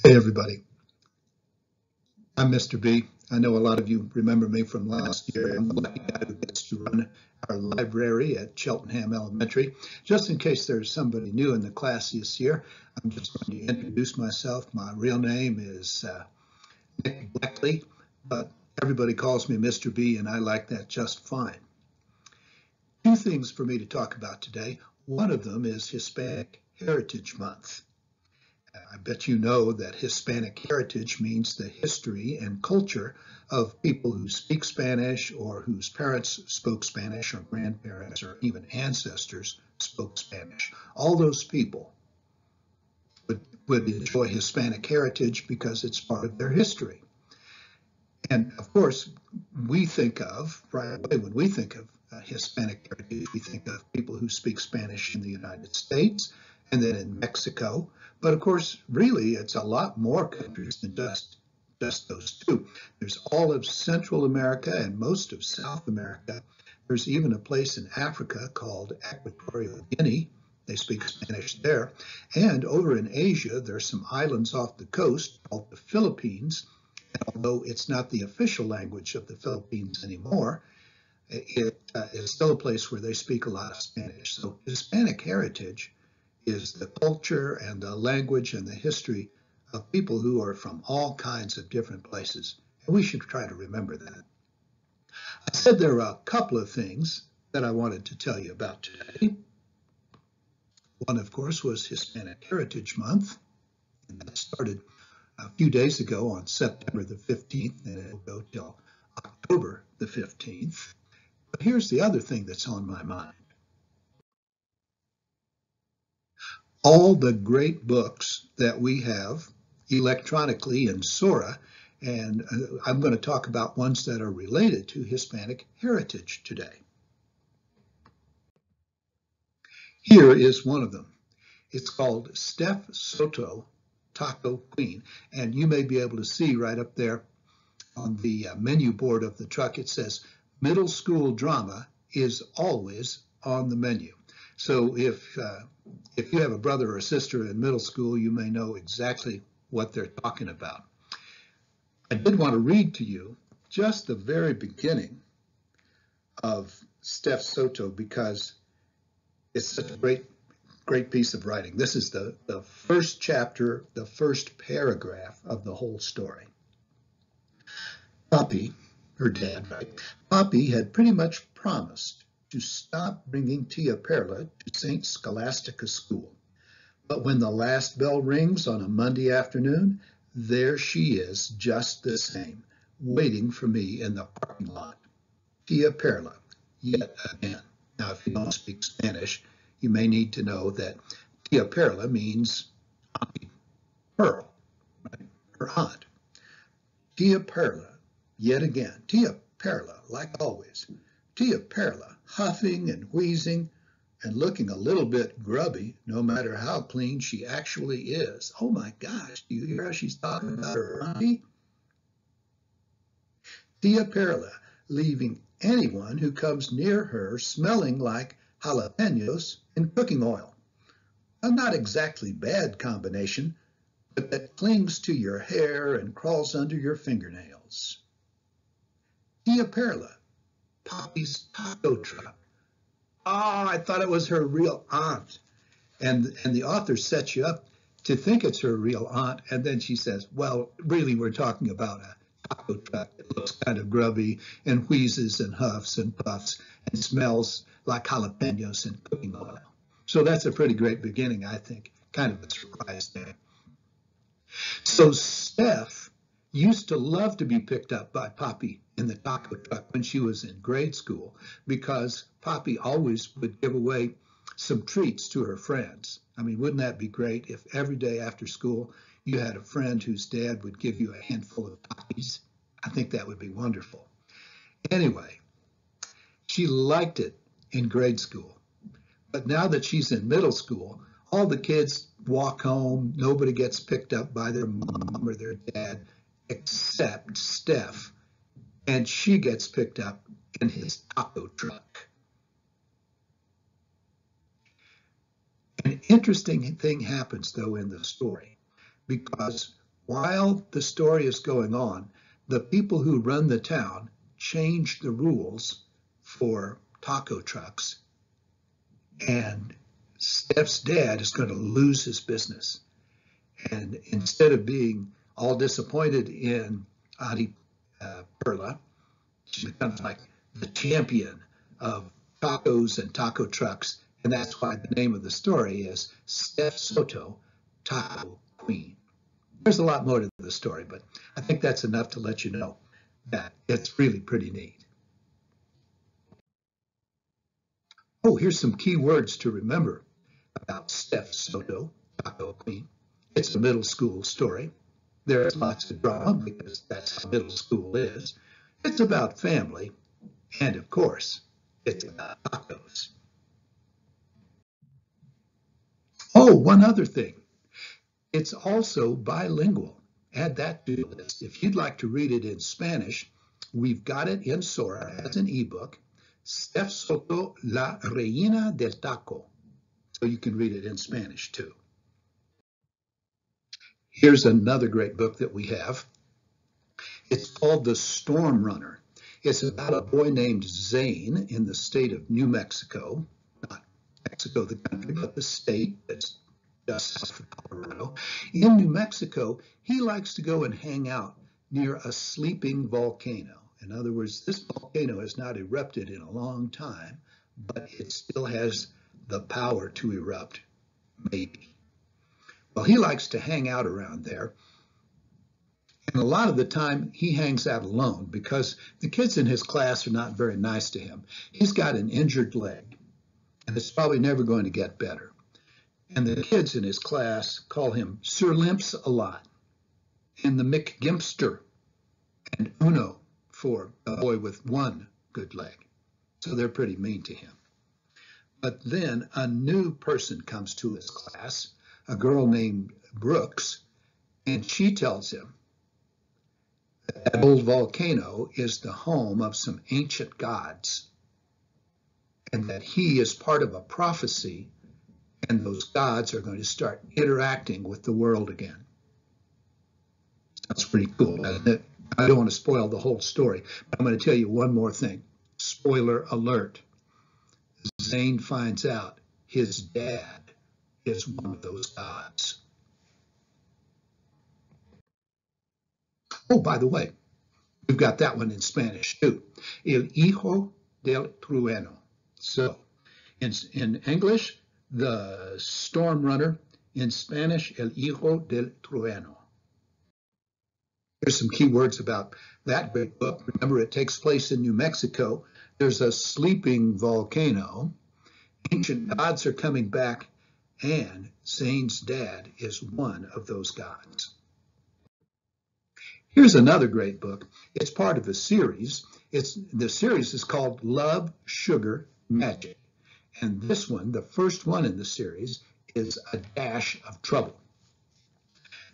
Hey, everybody. I'm Mr. B. I know a lot of you remember me from last year. I'm the lucky guy who gets to run our library at Cheltenham Elementary. Just in case there's somebody new in the class this year, I'm just going to introduce myself. My real name is Nick Blackley, but everybody calls me Mr. B, and I like that just fine. Two things for me to talk about today. One of them is Hispanic Heritage Month. I bet you know that Hispanic heritage means the history and culture of people who speak Spanish or whose parents spoke Spanish or grandparents or even ancestors spoke Spanish. All those people would enjoy Hispanic heritage because it's part of their history. And of course, we think of, right away, when we think of Hispanic heritage, we think of people who speak Spanish in the United States and then in Mexico. But of course, really, it's a lot more countries than just those two. There's all of Central America and most of South America. There's even a place in Africa called Equatorial Guinea. They speak Spanish there. And over in Asia, there's some islands off the coast called the Philippines. And although it's not the official language of the Philippines anymore, it is still a place where they speak a lot of Spanish. So Hispanic heritage is the culture and the language and the history of people who are from all kinds of different places. And we should try to remember that. I said there are a couple of things that I wanted to tell you about today. One, of course, was Hispanic Heritage Month, and that started a few days ago on September the 15th, and it'll go till October the 15th. But here's the other thing that's on my mind. All the great books that we have electronically in Sora, and I'm going to talk about ones that are related to Hispanic heritage today. Here is one of them. It's called Steph Soto, Taco Queen, and you may be able to see right up there on the menu board of the truck, it says middle school drama is always on the menu. So if you have a brother or a sister in middle school, you may know exactly what they're talking about. I did want to read to you just the very beginning of Steph Soto because it's such a great piece of writing. This is the first chapter, the first paragraph of the whole story. Poppy, her dad, right? Poppy had pretty much promised to stop bringing Tia Perla to St. Scholastica's school. But when the last bell rings on a Monday afternoon, there she is just the same, waiting for me in the parking lot. Tia Perla, yet again. Now, if you don't speak Spanish, you may need to know that Tia Perla means Auntie Pearl, right? Her aunt. Tia Perla, yet again. Tia Perla, like always. Tia Perla, huffing and wheezing and looking a little bit grubby, no matter how clean she actually is. Oh my gosh, do you hear how she's talking about her auntie? Tia Perla, leaving anyone who comes near her smelling like jalapenos and cooking oil. A not exactly bad combination, but that clings to your hair and crawls under your fingernails. Tia Perla, Poppy's taco truck. Oh, I thought it was her real aunt. And the author sets you up to think it's her real aunt. And then she says, well, really, we're talking about a taco truck that looks kind of grubby and wheezes and huffs and puffs and smells like jalapenos and cooking oil. So that's a pretty great beginning, I think. Kind of a surprise there. So Steph used to love to be picked up by Poppy in the taco truck when she was in grade school because Poppy always would give away some treats to her friends. I mean, wouldn't that be great if every day after school you had a friend whose dad would give you a handful of Poppies? I think that would be wonderful. Anyway, she liked it in grade school. But now that she's in middle school, all the kids walk home. Nobody gets picked up by their mom or their dad except Steph. And she gets picked up in his taco truck. An interesting thing happens, though, in the story. because while the story is going on, the people who run the town change the rules for taco trucks, and Steph's dad is going to lose his business. And instead of being all disappointed in Auntie Perla, she becomes like the champion of tacos and taco trucks. And that's why the name of the story is Steph Soto, Taco Queen. There's a lot more to the story, but I think that's enough to let you know that it's really pretty neat. Oh, here's some key words to remember about Steph Soto, Taco Queen. It's a middle school story. There's lots of drama because that's how middle school is. It's about family, and of course, it's about tacos. Oh, one other thing. It's also bilingual. Add that to the list. If you'd like to read it in Spanish, we've got it in Sora as an ebook, Steph Soto, La Reina del Taco. So you can read it in Spanish too. Here's another great book that we have. It's called The Storm Runner. It's about a boy named Zane in the state of New Mexico, not Mexico the country, but the state that's just south of Colorado. In New Mexico, he likes to go and hang out near a sleeping volcano. In other words, this volcano has not erupted in a long time, but it still has the power to erupt, maybe. Well, he likes to hang out around there. And a lot of the time, he hangs out alone because the kids in his class are not very nice to him. He's got an injured leg, and it's probably never going to get better. And the kids in his class call him Sir Limps a lot, and the McGimpster, and Uno for a boy with one good leg. So they're pretty mean to him. But then a new person comes to his class, a girl named Brooks, and she tells him that old volcano is the home of some ancient gods, and that he is part of a prophecy, and those gods are going to start interacting with the world again. That's pretty cool, isn't it? I don't want to spoil the whole story, but I'm going to tell you one more thing. Spoiler alert. Zane finds out his dad is one of those gods. Oh, by the way, we've got that one in Spanish too. El Hijo del Trueno. So in English, the Storm Runner. In Spanish, El Hijo del Trueno. Here's some key words about that great book. Remember, it takes place in New Mexico. There's a sleeping volcano. Ancient gods are coming back, and Zane's dad is one of those gods. Here's another great book. It's part of a series. The series is called Love, Sugar, Magic. And this one, the first one in the series, is A Dash of Trouble.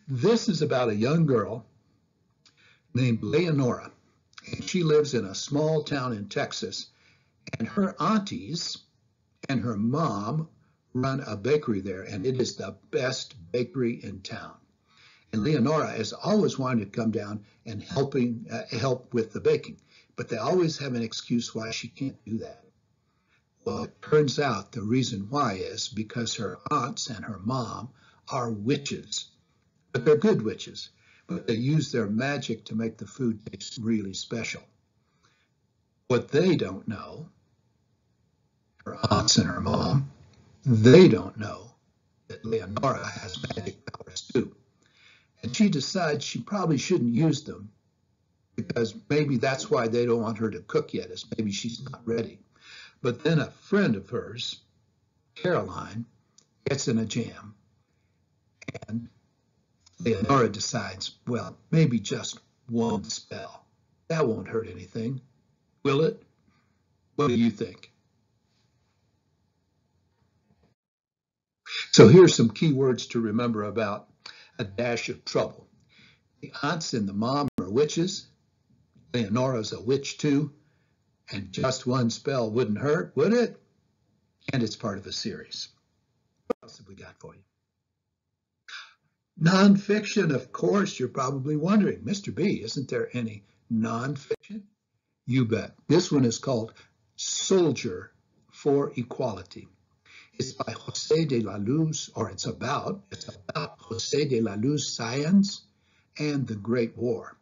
This is about a young girl named Leonora, and she lives in a small town in Texas, and her aunties and her mom run a bakery there, and it is the best bakery in town. And Leonora has always wanted to come down and help with the baking, but they always have an excuse why she can't do that. Well, it turns out the reason why is because her aunts and her mom are witches, but they're good witches, but they use their magic to make the food taste really special. What they don't know, her aunts and her mom, they don't know that Leonora has magic powers too. And she decides she probably shouldn't use them because maybe that's why they don't want her to cook yet, is maybe she's not ready. But then a friend of hers, Caroline, gets in a jam, and Leonora decides, well, maybe just one spell. That won't hurt anything, will it? What do you think? So here's some key words to remember about A Dash of Trouble. The aunts and the mom are witches. Leonora's a witch too. And just one spell wouldn't hurt, would it? And it's part of a series. What else have we got for you? Nonfiction, of course, you're probably wondering, Mr. B, isn't there any nonfiction? You bet. This one is called Soldier for Equality. It's by Jose de la Luz, or it's about Jose de la Luz Science and the Great War.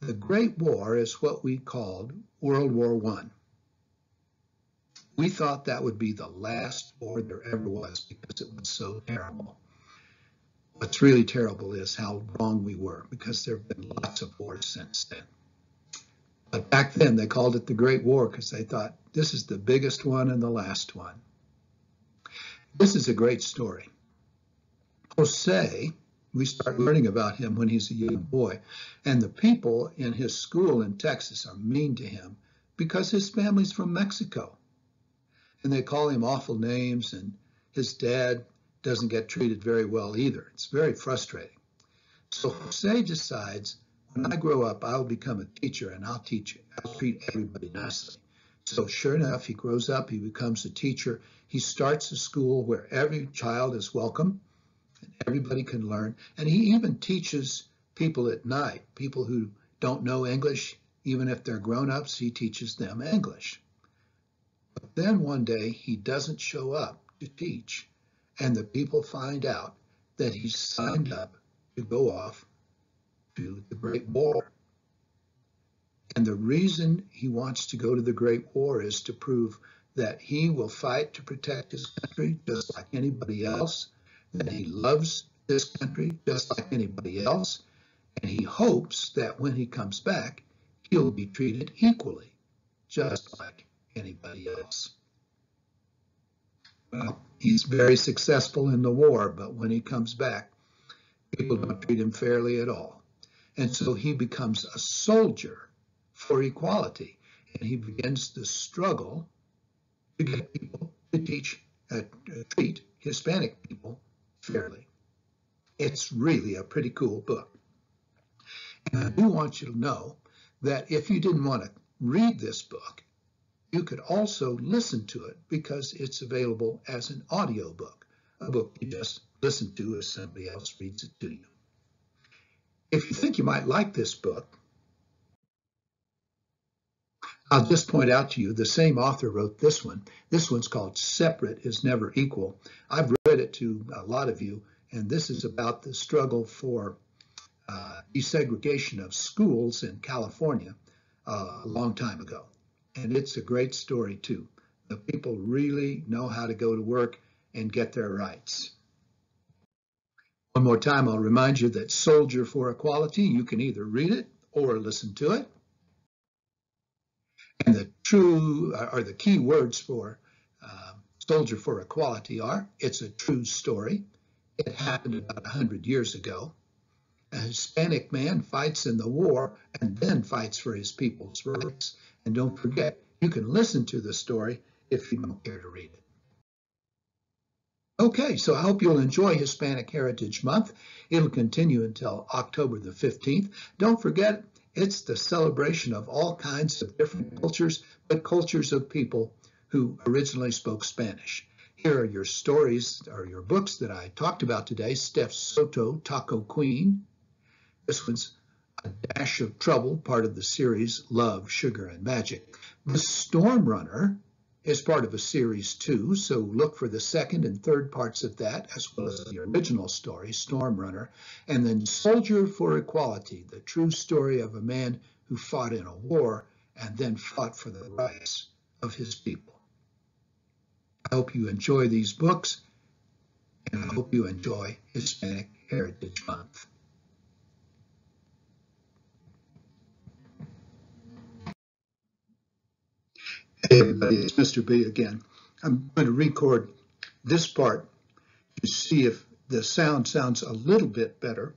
The Great War is what we called World War I. We thought that would be the last war there ever was because it was so terrible. What's really terrible is how wrong we were, because there have been lots of wars since then. But back then they called it the Great War because they thought this is the biggest one and the last one. This is a great story. Jose, we start learning about him when he's a young boy, and the people in his school in Texas are mean to him because his family's from Mexico. And they call him awful names, and his dad doesn't get treated very well either. It's very frustrating. So Jose decides, when I grow up, I'll become a teacher and I'll treat everybody nicely. So sure enough, he grows up, he becomes a teacher. He starts a school where every child is welcome and everybody can learn. And he even teaches people at night, people who don't know English, even if they're grown-ups, he teaches them English. But then one day he doesn't show up to teach, and the people find out that he's signed up to go off to the Great War. And the reason he wants to go to the Great War is to prove that he will fight to protect his country just like anybody else, that he loves this country just like anybody else, and he hopes that when he comes back, he'll be treated equally, just like anybody else. Well, he's very successful in the war, but when he comes back, people don't treat him fairly at all. And so he becomes a soldier for equality, and he begins the struggle to get people to treat Hispanic people fairly. It's really a pretty cool book. And I do want you to know that if you didn't want to read this book, you could also listen to it because it's available as an audio book, a book you just listen to as somebody else reads it to you. If you think you might like this book, I'll just point out to you the same author wrote this one. This one's called Separate is Never Equal. I've read it to a lot of you, and this is about the struggle for desegregation of schools in California a long time ago. And it's a great story, too. The people really know how to go to work and get their rights. One more time, I'll remind you that Soldier for Equality, you can either read it or listen to it. And the key words for Soldier for Equality are, it's a true story. It happened about 100 years ago. A Hispanic man fights in the war and then fights for his people's rights. And don't forget, you can listen to the story if you don't care to read it. Okay, so I hope you'll enjoy Hispanic Heritage Month. It'll continue until October the 15th. Don't forget, it's the celebration of all kinds of different cultures, but cultures of people who originally spoke Spanish. Here are your stories, or your books that I talked about today. Steph Soto, Taco Queen. This one's A Dash of Trouble, part of the series Love, Sugar, and Magic. The Storm Runner is part of a series too, so look for the second and third parts of that, as well as the original story, Storm Runner. And then Soldier for Equality, the true story of a man who fought in a war and then fought for the rights of his people. I hope you enjoy these books, and I hope you enjoy Hispanic Heritage Month. Hey everybody, it's Mr. B again. I'm going to record this part to see if the sound sounds a little bit better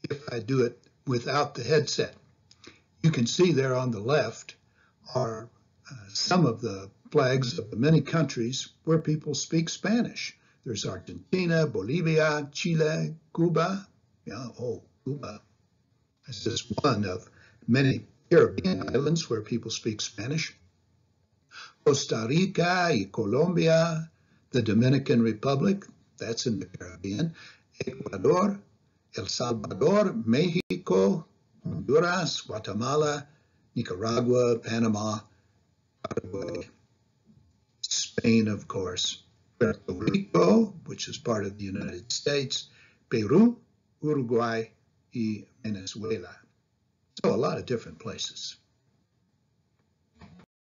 if I do it without the headset. You can see there on the left are some of the flags of the many countries where people speak Spanish. There's Argentina, Bolivia, Chile, Cuba. Cuba. This is one of many Caribbean islands where people speak Spanish. Costa Rica y Colombia, the Dominican Republic, that's in the Caribbean, Ecuador, El Salvador, Mexico, Honduras, Guatemala, Nicaragua, Panama, Paraguay, Spain, of course, Puerto Rico, which is part of the United States, Peru, Uruguay, y Venezuela. So a lot of different places.